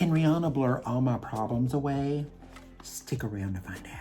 Can Rihanna blur all my problems away? Stick around to find out.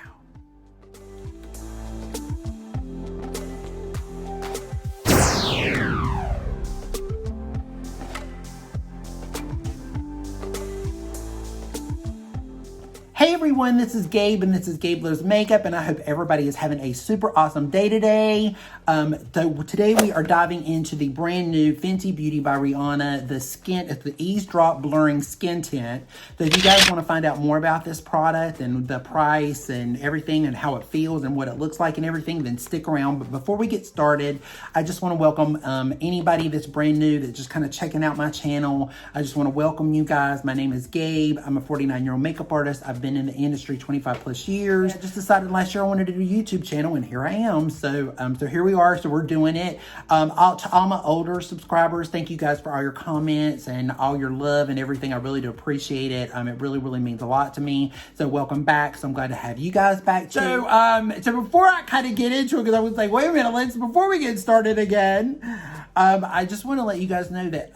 Hey everyone, this is Gabe and this is Gabe Loves Makeup, and I hope everybody is having a super awesome day today. So today we are diving into the brand new Fenty Beauty by Rihanna, it's the Eaze Drop Blurring Skin Tint. So if you guys want to find out more about this product and the price and everything and how it feels and what it looks like and everything, then stick around. But before we get started, I just want to welcome anybody that's brand new that's just kind of checking out my channel. I just want to welcome you guys. My name is Gabe. I'm a 49-year-old makeup artist. I've been in the industry 25 plus years. I just decided last year I wanted to do a YouTube channel, and here I am. So here we are. So we're doing it. To all my older subscribers, thank you guys for all your comments and all your love and everything. I really do appreciate it. It really, really means a lot to me. So welcome back. So I'm glad to have you guys back too. So before I kind of get into it, because I was like, wait a minute, before we get started again, I just want to let you guys know that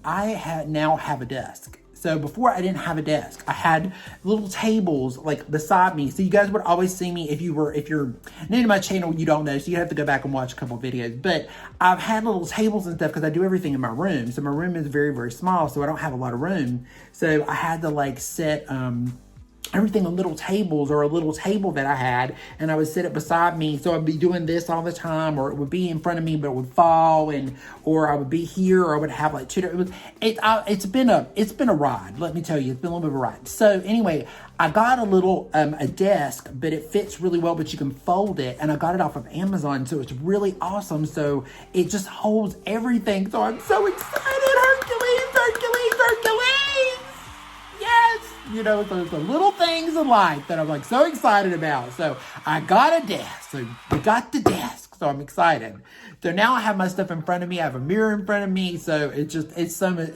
I now have a desk. So before I didn't have a desk, I had little tables like beside me. So you guys would always see me if you're new to my channel, you don't know. So you have to go back and watch a couple of videos. But I've had little tables and stuff because I do everything in my room. So my room is very, very small. So I don't have a lot of room. So I had to like set everything on little tables, or a little table that I had, and I would sit it beside me. So I'd be doing this all the time, or it would be in front of me, but it would fall, or I would be here, or I would have like two. It's been a ride. Let me tell you, it's been a little bit of a ride. So anyway, I got a little a desk, but it fits really well, but you can fold it, and I got it off of Amazon, so it's really awesome. So it just holds everything. So I'm so excited. Hercules. Yes! You know, so it's the little things in life that I'm like so excited about. So I got a desk. So we got the desk. So I'm excited. So now I have my stuff in front of me. I have a mirror in front of me. So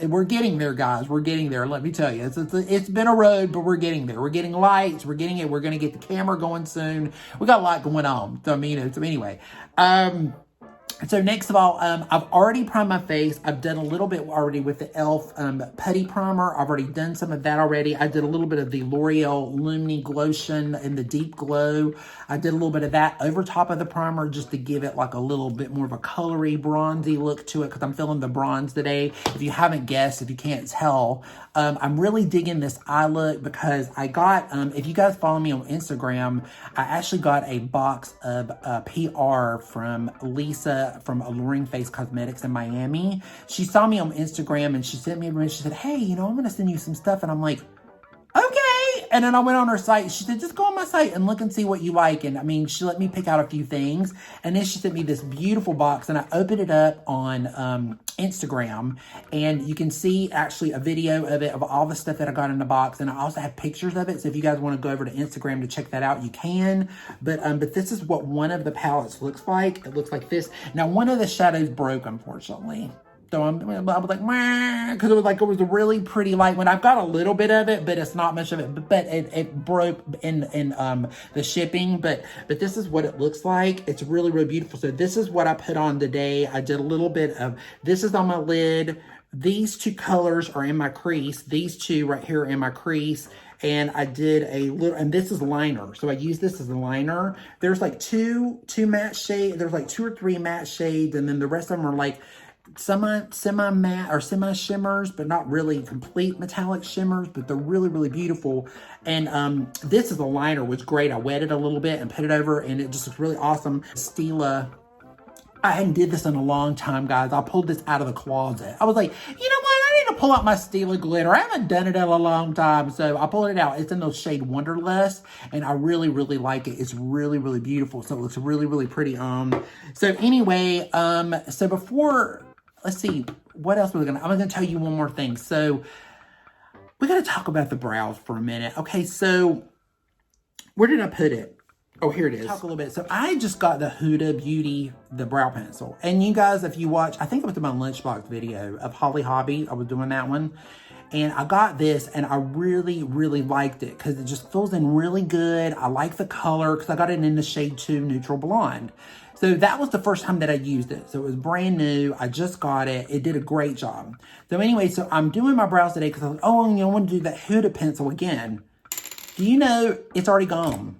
we're getting there, guys. We're getting there. Let me tell you, it's been a road, but we're getting there. We're getting lights. We're getting it. We're going to get the camera going soon. We got a lot going on. So anyway, so next of all, I've already primed my face. I've done a little bit already with the e.l.f. Putty Primer. I've already done some of that already. I did a little bit of the L'Oreal Lumini Glotion in the Deep Glow. I did a little bit of that over top of the primer just to give it like a little bit more of a colory, bronzy look to it, because I'm feeling the bronze today. If you haven't guessed, if you can't tell, I'm really digging this eye look because I got, if you guys follow me on Instagram, I actually got a box of PR from Lisa from Alluring Faces Cosmetics in Miami. She saw me on Instagram and she sent me a message. She said, hey, I'm going to send you some stuff. And I'm like, okay. And then I went on her site. She said, just go on my site and look and see what you like. And she let me pick out a few things. And then she sent me this beautiful box, and I opened it up on Instagram, and you can see actually a video of it, of all the stuff that I got in the box. And I also have pictures of it. So if you guys want to go over to Instagram to check that out, you can. But this is what one of the palettes looks like. It looks like this. Now, one of the shadows broke, unfortunately. So I was like, because it was a really pretty light one. I've got a little bit of it, but it's not much of it. But it broke in the shipping. But this is what it looks like. It's really, really beautiful. So this is what I put on today. I did a little bit of, this is on my lid. These two colors are in my crease. These two right here are in my crease. And I did a little, and this is liner. So I use this as a liner. There's like two matte shades. There's like 2 or 3 matte shades. And then the rest of them are like semi-matte or semi-shimmers, but not really complete metallic shimmers, but they're really, really beautiful. And this is a liner, which is great. I wet it a little bit and put it over, and it just looks really awesome. Stila. I hadn't did this in a long time, guys. I pulled this out of the closet. I was like, you know what? I need to pull out my Stila glitter. I haven't done it in a long time. So I pulled it out. It's in the shade Wonderlust, and I really, really like it. It's really, really beautiful. So it looks really, really pretty. So anyway, so before, let's see, what else I'm gonna tell you one more thing. So we gotta talk about the brows for a minute. Okay, so where did I put it? Oh, here it is. Talk a little bit. So I just got the Huda Beauty, the brow pencil. And you guys, if you watch, I think it was in my lunchbox video of Holly Hobby. I was doing that one. And I got this, and I really, really liked it because it just fills in really good. I like the color because I got it in the shade 2 Neutral Blonde. So that was the first time that I used it. So it was brand new. I just got it. It did a great job. So anyway, so I'm doing my brows today because I was like, oh, I want to do that hooded pencil again. Do you know it's already gone?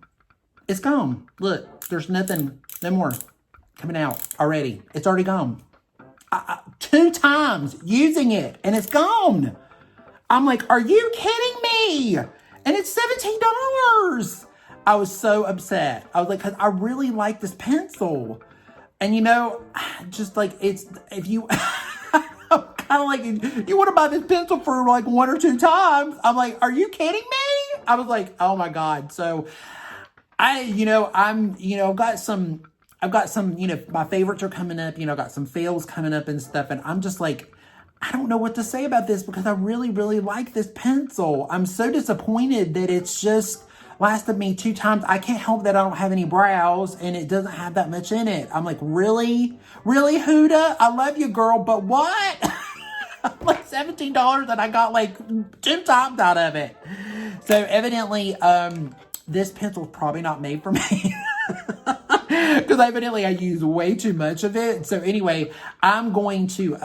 It's gone. Look, there's nothing, no more coming out already. It's already gone. 2 times using it and it's gone. I'm like, are you kidding me? And it's $17. I was so upset. I was like, because I really like this pencil. And you know, just like it's, if you, I'm kind of like, you want to buy this pencil for like 1 or 2 times. I'm like, are you kidding me? I was like, oh my God. So I've got some, my favorites are coming up, I've got some fails coming up and stuff. And I'm just like, I don't know what to say about this because I really, really like this pencil. I'm so disappointed that it's just lasted me 2 times. I can't help that I don't have any brows and it doesn't have that much in it. I'm like, really? Really, Huda? I love you, girl, but what? Like $17 and I got like 2 times out of it. So evidently, this pencil's probably not made for me. Because evidently I use way too much of it. So anyway, I'm going to,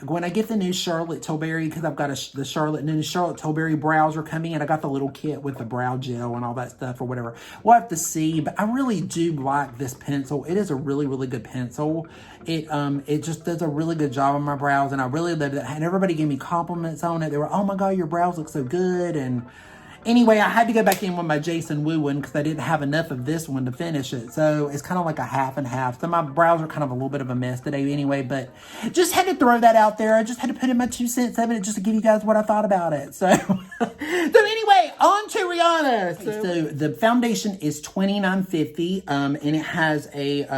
when I get the new Charlotte Tilbury, because I've got the new Charlotte Tilbury brows are coming, and I got the little kit with the brow gel and all that stuff or whatever. We'll have to see, but I really do like this pencil. It is a really, really good pencil. It just does a really good job on my brows, and I really love it. And everybody gave me compliments on it. They were, oh my God, your brows look so good. And anyway, I had to go back in with my Jason Wu one because I didn't have enough of this one to finish it. So it's kind of like a half and half. So my brows are kind of a little bit of a mess today anyway, but just had to throw that out there. I just had to put in my 2 cents of it just to give you guys what I thought about it. So, anyway, on to Rihanna. So the foundation is $29.50, and it has it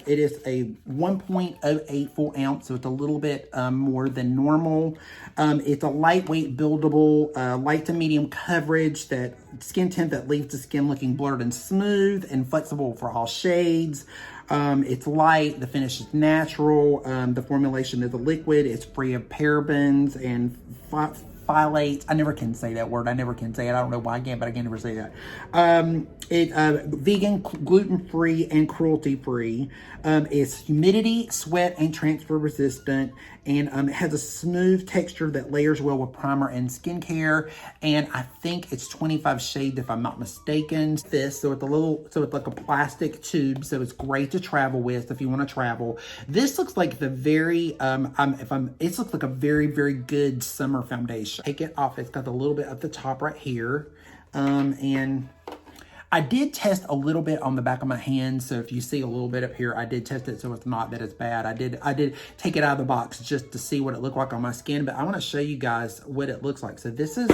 is a 1.08 full ounce, so it's a little bit more than normal. It's a lightweight, buildable, light to medium coverage, that skin tint that leaves the skin looking blurred and smooth and flexible for all shades. It's light, the finish is natural, the formulation is a liquid, it's free of parabens and phthalates. I never can say that word. I never can say it. I don't know why I can't, but I can never say that. Vegan, gluten-free, and cruelty-free. It's humidity, sweat, and transfer resistant. And it has a smooth texture that layers well with primer and skincare. And I think it's 25 shades if I'm not mistaken. So it's like a plastic tube. So it's great to travel with if you want to travel. This looks like the very, it looks like a very, very good summer foundation. Take it off. It's got a little bit at the top right here. And I did test a little bit on the back of my hand. So if you see a little bit up here, I did test it. So it's not that it's bad. I did take it out of the box just to see what it looked like on my skin. But I want to show you guys what it looks like. So this is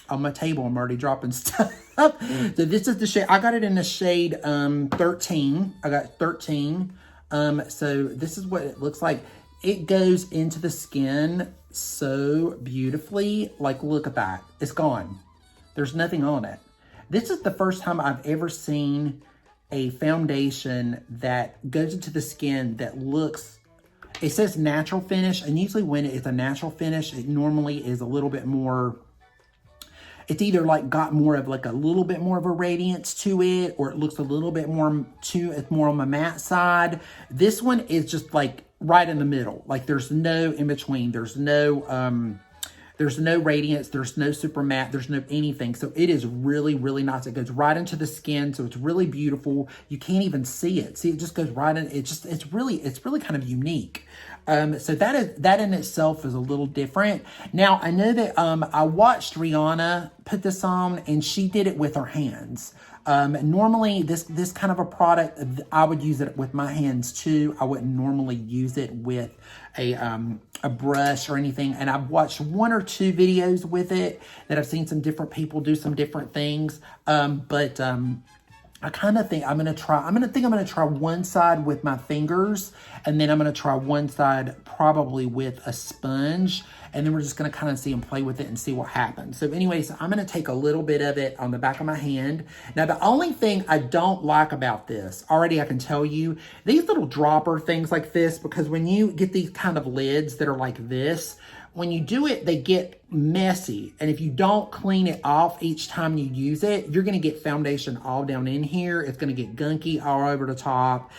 on my table, I'm already dropping stuff. So this is the shade. I got it in the shade 13. I got 13. So this is what it looks like. It goes into the skin so beautifully. Like, look at that. It's gone. There's nothing on it. This is the first time I've ever seen a foundation that goes into the skin that looks, it says natural finish, and usually when it's a natural finish, it normally is a little bit more, it's either like got more of like a little bit more of a radiance to it, or it looks a little bit more it's more on the matte side. This one is just like right in the middle. Like there's no in between. There's no radiance, there's no super matte, there's no anything. So it is really, really nice. It goes right into the skin, so it's really beautiful. You can't even see it. See, it just goes right in. It's really kind of unique. So that in itself is a little different. Now, I know that I watched Rihanna put this on, and she did it with her hands. Normally, this kind of a product, I would use it with my hands too. I wouldn't normally use it with a brush or anything. And I've watched 1 or 2 videos with it that I've seen some different people do some different things. I kind of think I'm going to try one side with my fingers, and then I'm going to try one side probably with a sponge, and then we're just going to kind of see and play with it and see what happens. So anyways, I'm going to take a little bit of it on the back of my hand. Now, the only thing I don't like about this, already I can tell you, these little dropper things like this, because when you get these kind of lids that are like this, when you do it, they get messy. And if you don't clean it off each time you use it, you're gonna get foundation all down in here. It's gonna get gunky all over the top.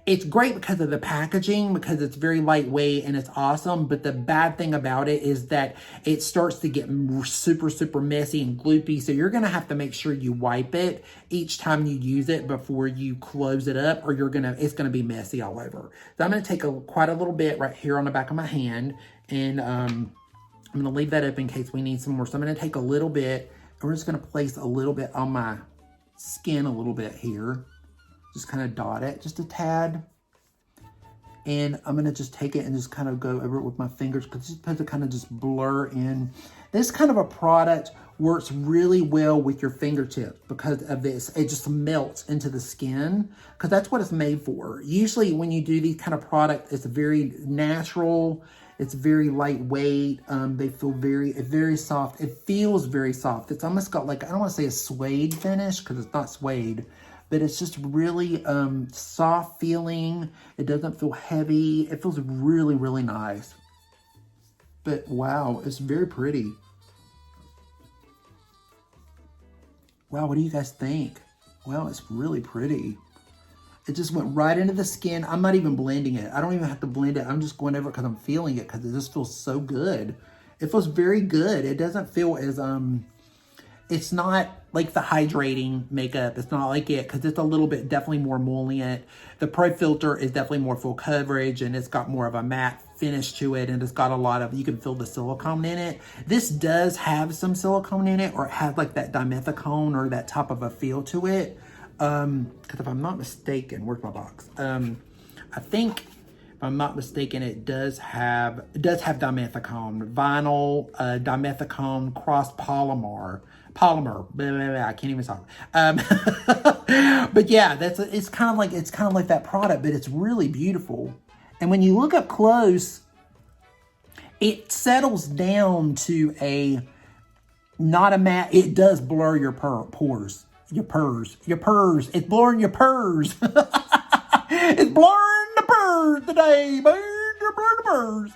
It's great because of the packaging, because it's very lightweight and it's awesome. But the bad thing about it is that it starts to get super, super messy and gloopy. So you're gonna have to make sure you wipe it each time you use it before you close it up, or it's gonna be messy all over. So I'm gonna take quite a little bit right here on the back of my hand, and I'm gonna leave that up in case we need some more. So I'm gonna take a little bit, and we're just gonna place a little bit on my skin a little bit here. Just kind of dot it just a tad. And I'm gonna just take it and just kind of go over it with my fingers, because it's supposed to kind of just blur in. This kind of a product works really well with your fingertips because of this. It just melts into the skin, because that's what it's made for. Usually when you do these kind of products, it's very natural. It's very lightweight. They feel very soft. It feels very soft. It's almost got like, I don't want to say a suede finish, because it's not suede, but it's just really soft feeling. It doesn't feel heavy. It feels really, really nice. But wow, it's very pretty. Wow, what do you guys think? Wow, it's really pretty. It just went right into the skin. I'm not even blending it. I don't even have to blend it. I'm just going over it because I'm feeling it, because it just feels so good. It feels very good. It doesn't feel as, it's not like the hydrating makeup. It's not like it, because it's a little bit definitely more emollient. The Pro Filter is definitely more full coverage, and it's got more of a matte finish to it, and it's got a lot of, you can feel the silicone in it. This does have some silicone in it, or it has like that dimethicone or that type of a feel to it. Because if I'm not mistaken, where's my box? I think, if I'm not mistaken, it does have dimethicone, vinyl, dimethicone, cross polymer, blah, blah, blah, I can't even talk. But yeah, it's kind of like that product, but it's really beautiful. And when you look up close, it settles down to not a matte. It does blur your pores. Your purrs. It's blurring your purrs. It's blurring the purrs today, man. You're blurring the purrs.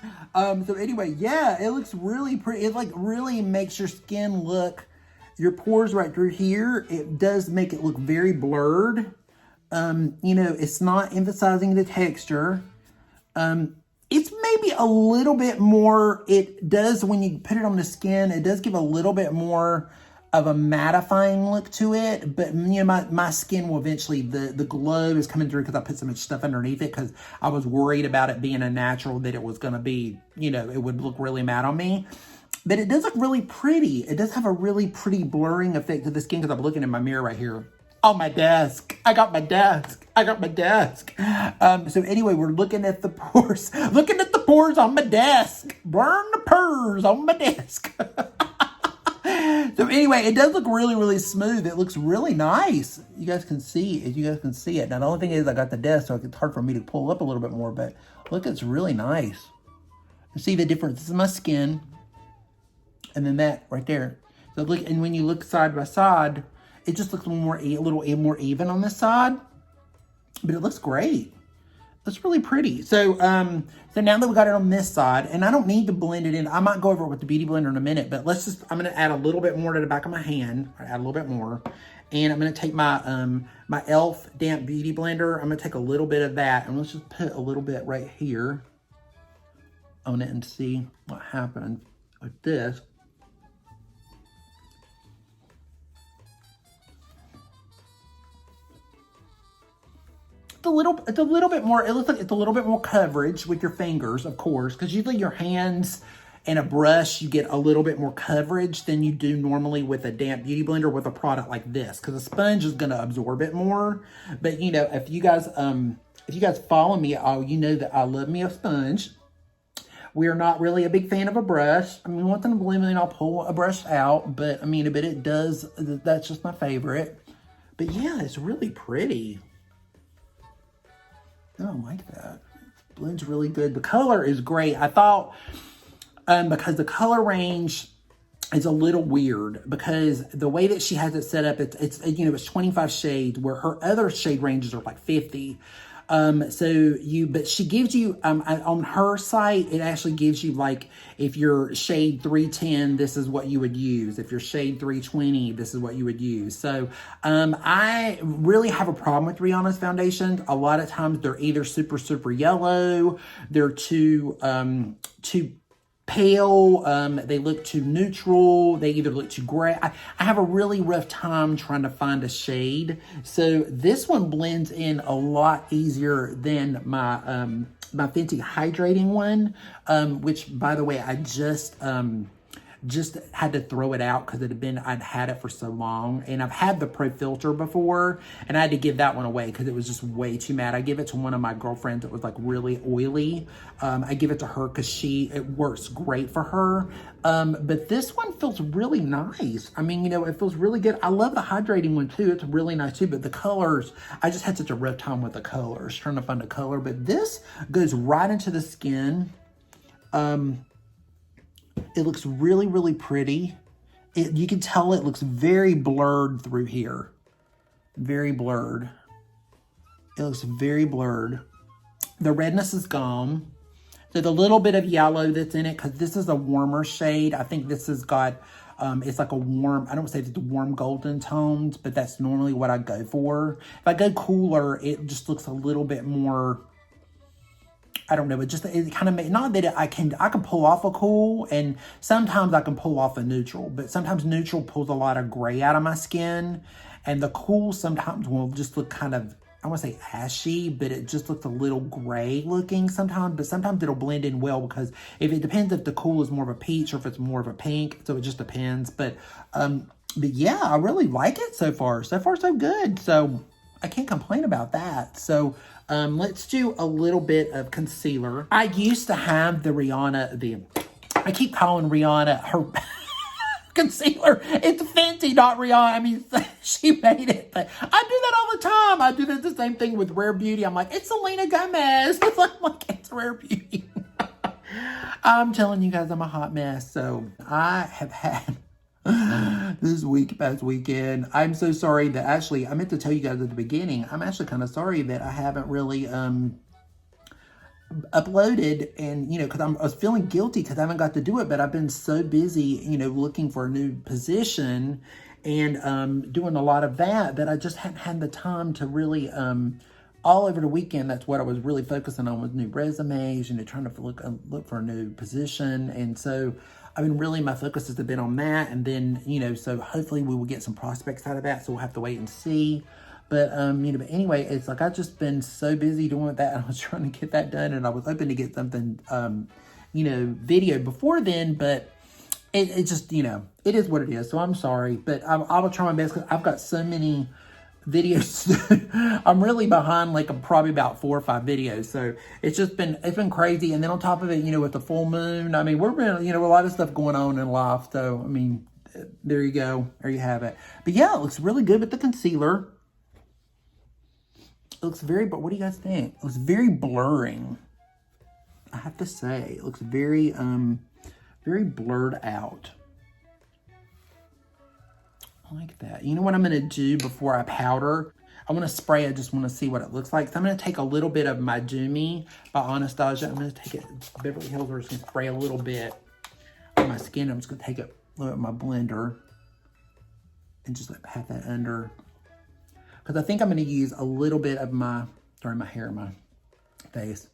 So anyway, yeah, it looks really pretty. It like really makes your skin look, your pores right through here. It does make it look very blurred. You know, it's not emphasizing the texture. It's maybe a little bit more, it does, when you put it on the skin, it does give a little bit more of a mattifying look to it, but you know, my skin will eventually, the glow is coming through because I put so much stuff underneath it, because I was worried about it being a natural, that it was going to be, you know, it would look really matte on me. But it does look really pretty. It does have a really pretty blurring effect to the skin, because I'm looking in my mirror right here. On my desk. I got my desk. So anyway, we're looking at the pores. Looking at the pores on my desk. Burn the pores on my desk. So anyway, it does look really, really smooth. It looks really nice. You guys can see it. Now, the only thing is I got the desk, so it's hard for me to pull up a little bit more, but look, it's really nice. You see the difference? This is my skin. And then that right there. So look, and when you look side by side, it just looks a little more even on this side, but it looks great. It's really pretty. So, so now that we got it on this side, and I don't need to blend it in. I might go over it with the Beauty Blender in a minute, but I'm going to add a little bit more to the back of my hand. Add a little bit more. And I'm going to take my, my e.l.f. Damp Beauty Blender. I'm going to take a little bit of that, and let's just put a little bit right here on it and see what happens with this. It's a little bit more, it looks like it's a little bit more coverage with your fingers, of course, because usually your hands and a brush, you get a little bit more coverage than you do normally with a damp beauty blender with a product like this, because a sponge is going to absorb it more. But you know, if you guys follow me, you know that I love me a sponge. We're not really a big fan of a brush. I mean, once in a blue moon, I'll pull a brush out, but I mean, but it does, that's just my favorite. But yeah, it's really pretty. I don't like that. It blends really good. The color is great. I thought, because the color range is a little weird, because the way that she has it set up, it's 25 shades, where her other shade ranges are like 50. But she gives you, on her site, it actually gives you like, if you're shade 310, this is what you would use. If you're shade 320, this is what you would use. So, I really have a problem with Rihanna's foundations. A lot of times they're either super, super yellow, they're too pale, they look too neutral, they either look too gray. I have a really rough time trying to find a shade. So this one blends in a lot easier than my my Fenty hydrating one, which by the way, I just had to throw it out because I'd had it for so long, and I've had the Pro Filter before, and I had to give that one away because it was just way too matte. I give it to one of my girlfriends that was like really oily. I give it to her because it works great for her. But this one feels really nice. I mean, you know, it feels really good. I love the hydrating one too. It's really nice too, but the colors, I just had such a rough time with the colors, trying to find a color, but this goes right into the skin. It looks really, really pretty. You can tell it looks very blurred through here. Very blurred. It looks very blurred. The redness is gone. So the little bit of yellow that's in it, because this is a warmer shade. I think this has got, it's like a warm, I don't say it's warm golden tones, but that's normally what I go for. If I go cooler, it just looks a little bit more, I don't know, it kind of, not that I can pull off a cool, and sometimes I can pull off a neutral, but sometimes neutral pulls a lot of gray out of my skin, and the cool sometimes will just look kind of, I want to say ashy, but it just looks a little gray looking sometimes, but sometimes it'll blend in well, because if it depends if the cool is more of a peach or if it's more of a pink, so it just depends. But yeah, I really like it so far. So far, so good. So I can't complain about that. So let's do a little bit of concealer. I used to have the Rihanna, I keep calling Rihanna her concealer. It's Fenty, not Rihanna. I mean, she made it, but I do that all the time. I do the same thing with Rare Beauty. I'm like, it's Selena Gomez. It's like it's Rare Beauty. I'm telling you guys, I'm a hot mess. So I have had this past weekend. I'm so sorry that actually, I meant to tell you guys at the beginning, I'm actually kind of sorry that I haven't really uploaded, and, you know, because I was feeling guilty because I haven't got to do it, but I've been so busy, you know, looking for a new position and doing a lot of that I just hadn't had the time to really, all over the weekend, that's what I was really focusing on, was new resumes, you know, trying to look for a new position. And so I mean, really my focus has been on that. And then, you know, so hopefully we will get some prospects out of that. So we'll have to wait and see. But, you know, but anyway, it's like, I've just been so busy doing that. And I was trying to get that done, and I was hoping to get something, you know, video before then, but it just, you know, it is what it is. So I'm sorry, but I will try my best, because I've got so many videos. I'm really behind, like probably about 4 or 5 videos. So it's been crazy. And then on top of it, you know, with the full moon, I mean, we're been, you know, a lot of stuff going on in life. So, I mean, there you go. There you have it. But yeah, it looks really good with the concealer. It looks very, but what do you guys think? It looks very blurring, I have to say. It looks very, very blurred out. I like that. You know what I'm going to do before I powder? I want to spray. I just want to see what it looks like. So I'm going to take a little bit of my Do Me by Anastasia. I'm going to take it, Beverly Hills, we're just going to spray a little bit on my skin. I'm just going to take it, look at my blender, and just like pat that under. Because I think I'm going to use a little bit of my hair, my face.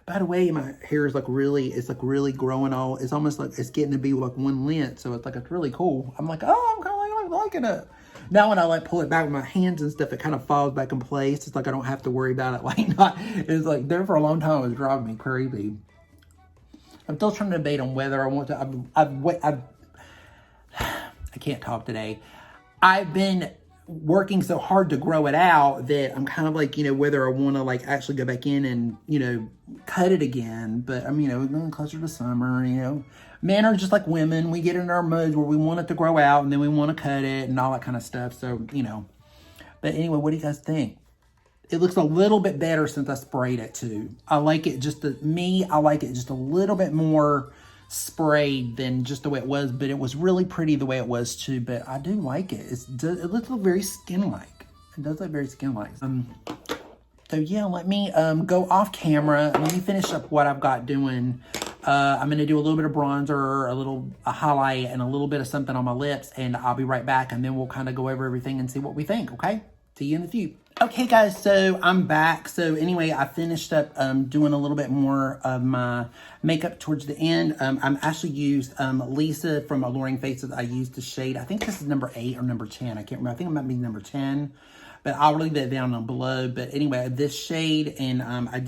By the way, my hair is like really, it's like really growing all, it's almost like it's getting to be like one length. So it's like, it's really cool. I'm like, oh, I'm kind of like liking it. Now when I like pull it back with my hands and stuff, it kind of falls back in place. It's like I don't have to worry about it. Like not, it's like there for a long time, it was driving me crazy. I'm still trying to debate on whether I want to, I can't talk today. I've been working so hard to grow it out that I'm kind of like, you know, whether I want to like actually go back in and, you know, cut it again. But I'm, you know, going closer to summer, you know, men are just like women. We get in our modes where we want it to grow out and then we want to cut it and all that kind of stuff. So, you know, but anyway, what do you guys think? It looks a little bit better since I sprayed it too. I like it just, I like it just a little bit more sprayed than just the way it was, but it was really pretty the way it was too. But I do like it. It looks very skin-like. It does look very skin-like. So yeah, let me go off camera. Let me finish up what I've got doing. I'm going to do a little bit of bronzer, a highlight, and a little bit of something on my lips, and I'll be right back, and then we'll kind of go over everything and see what we think, okay? See you in the few. Okay, guys, so I'm back. So anyway, I finished up doing a little bit more of my makeup towards the end. I'm actually used Lisa from Alluring Faces. I used the shade, I think this is number 8 or number 10. I can't remember. I think it might be number 10. But I'll leave that down below. But anyway, this shade, and I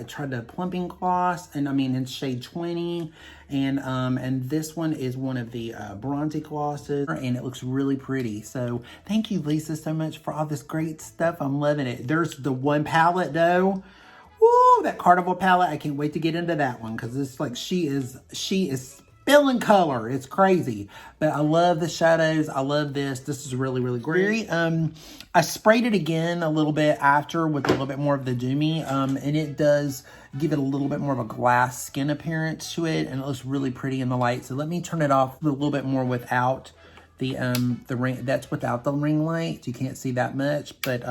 tried the plumping gloss, and I mean in shade 20, and this one is one of the bronzy glosses, and it looks really pretty. So thank you, Lisa, so much for all this great stuff. I'm loving it. There's the one palette though. Woo, that Carnival palette. I can't wait to get into that one because it's like she is spilling color. It's crazy. But I love the shadows. I love this. This is really, really great. I sprayed it again a little bit after with a little bit more of the Doom Me. And it does give it a little bit more of a glass skin appearance to it. And it looks really pretty in the light. So let me turn it off a little bit more without the ring. That's without the ring light. You can't see that much. But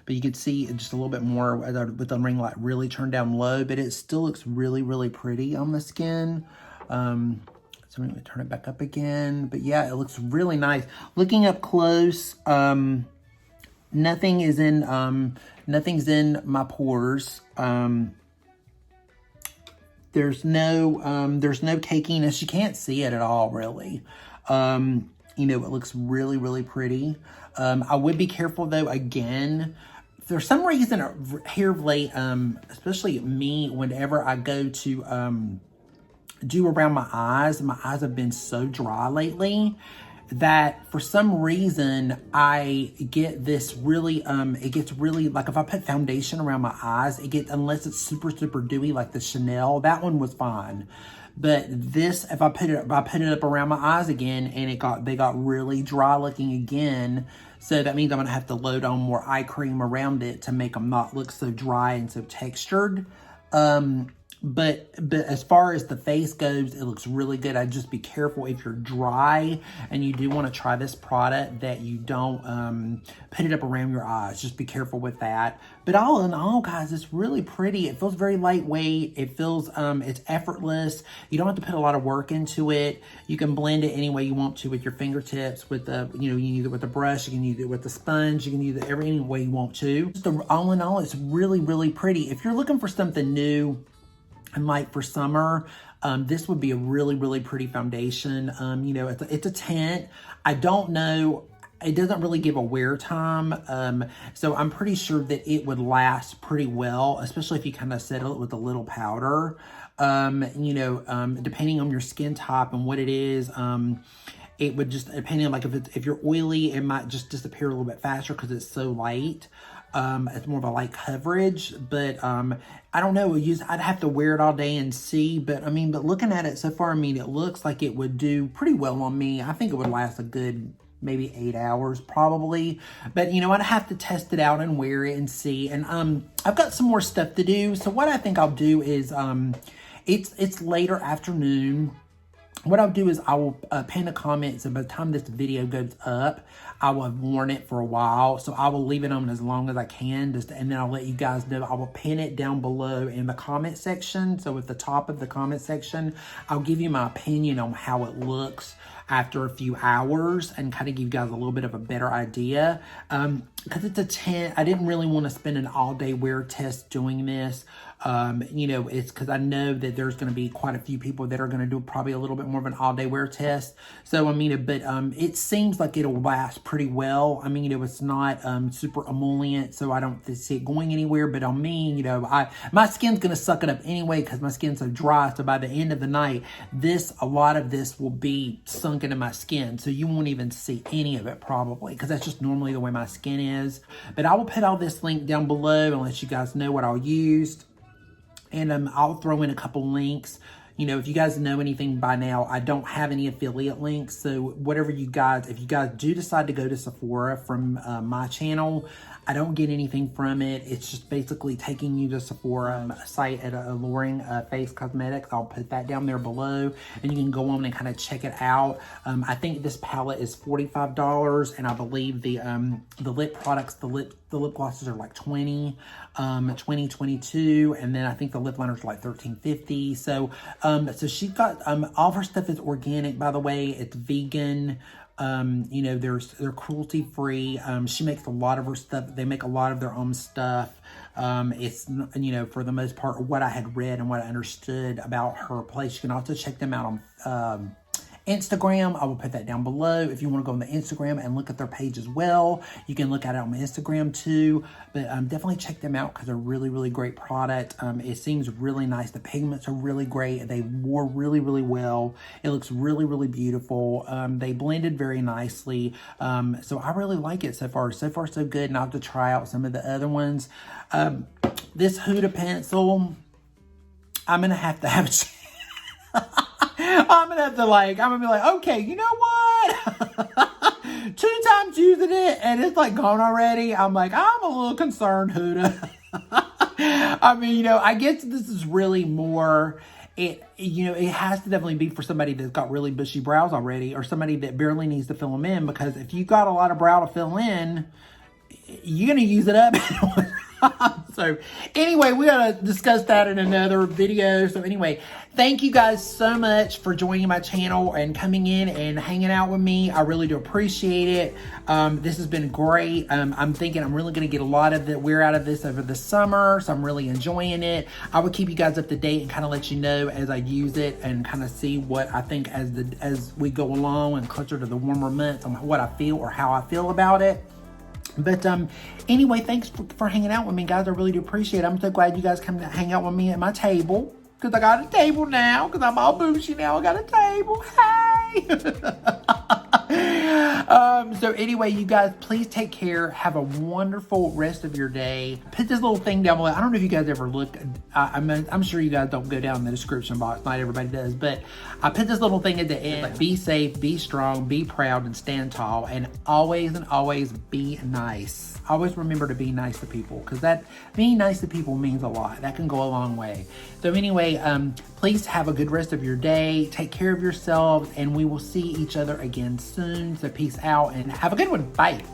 you can see just a little bit more with the ring light really turned down low. But it still looks really, really pretty on the skin. So I'm going to turn it back up again. But yeah, it looks really nice. Looking up close, nothing's in my pores. There's no cakiness. You can't see it at all, really. You know, it looks really, really pretty. I would be careful though, again, for some reason here of late, especially me, whenever I go to, do around my eyes have been so dry lately that for some reason I get this really it gets really, like if I put foundation around my eyes, unless it's super dewy like the Chanel, that one was fine. But this, if I put it up around my eyes again, and they got really dry looking again. So that means I'm gonna have to load on more eye cream around it to make them not look so dry and so textured. But as far as the face goes, it looks really good. I'd just be careful if you're dry and you do want to try this product that you don't put it up around your eyes. Just be careful with that. But all in all, guys, it's really pretty. It feels very lightweight. It feels, it's effortless. You don't have to put a lot of work into it. You can blend it any way you want to with your fingertips, with the, you can use it with a brush, you can use it with the sponge, you can use it any way you want to. Just all in all, it's really, really pretty. If you're looking for something new, and like for summer, this would be a really, really pretty foundation. It's a tint. I don't know. It doesn't really give a wear time. So I'm pretty sure that it would last pretty well, especially if you kind of settle it with a little powder. Depending on your skin type and what it is, it would just, depending on, like, if you're oily, it might just disappear a little bit faster because it's so light. It's more of a light coverage, but I don't know. I'd have to wear it all day and see, but looking at it so far, it looks like it would do pretty well on me. I think it would last a good maybe 8 hours probably, but I'd have to test it out and wear it and see. And I've got some more stuff to do. So what I think I'll do is it's later afternoon. What I'll do is I will pin a comment, so by the time this video goes up, I will have worn it for a while. So I will leave it on as long as I can, and then I'll let you guys know. I will pin it down below in the comment section. So at the top of the comment section, I'll give you my opinion on how it looks after a few hours and kind of give you guys a little bit of a better idea. Because it's a tint, I didn't really want to spend an all-day wear test doing this. It's because I know that there's going to be quite a few people that are going to do probably a little bit more of an all-day wear test. So, it seems like it'll last pretty well. It's not super emollient, so I don't see it going anywhere. But on me, my skin's going to suck it up anyway because my skin's so dry. So by the end of the night, a lot of this will be sunk into my skin. So you won't even see any of it probably, because that's just normally the way my skin is. But I will put all this link down below and let you guys know what I'll use. And I'll throw in a couple links, you know, if you guys know anything by now, I don't have any affiliate links. So whatever you guys, if you guys do decide to go to Sephora from my channel, I don't get anything from it. It's just basically taking you to Sephora site at Alluring Face Cosmetics. I'll put that down there below, and you can go on and kind of check it out. I think this palette is $45, and I believe the lip products, the lip glosses are like 20, 22, and then I think the lip liners are like $13.50. So so she's got all of her stuff is organic, by the way. It's vegan. You know, they're cruelty free. She makes a lot of her stuff. They make a lot of their own stuff. It's, you know, for the most part, what I had read and what I understood about her place. You can also check them out on Instagram. I will put that down below. If you want to go on the Instagram and look at their page as well, you can look at it on my Instagram too. But definitely check them out because they're really, really great product. It seems really nice. The pigments are really great. They wore really, really well. It looks really, really beautiful. They blended very nicely. So I really like it so far. So far, so good. And I'll have to try out some of the other ones. This Huda pencil, I'm going to have I'm gonna be like, okay, you know what? 2 times using it and it's like gone already. I'm like, I'm a little concerned, Huda. I mean, you know, I guess this is really more, you know, it has to definitely be for somebody that's got really bushy brows already, or somebody that barely needs to fill them in, because if you got a lot of brow to fill in, you're gonna use it up. So anyway, we gotta discuss that in another video. So anyway, thank you guys so much for joining my channel and coming in and hanging out with me. I really do appreciate it. This has been great. I'm thinking I'm really gonna get a lot of the wear out of this over the summer, so I'm really enjoying it. I will keep you guys up to date and kind of let you know as I use it and kind of see what I think as we go along and closer to the warmer months on what I feel or how I feel about it. But anyway, thanks for hanging out with me, guys. I really do appreciate it. I'm so glad you guys come to hang out with me at my table, because I got a table now, because I'm all bougie now. I got a table. Hey! So anyway, you guys, please take care. Have a wonderful rest of your day. Put this little thing down below. I don't know if you guys ever look. I'm sure you guys don't go down in the description box. Not everybody does. But I put this little thing at the end. Like, be safe, be strong, be proud, and stand tall. And always be nice. Always remember to be nice to people, because that being nice to people means a lot. That can go a long way. So anyway, please have a good rest of your day. Take care of yourselves, and we will see each other again soon. So peace out and have a good one. Bye.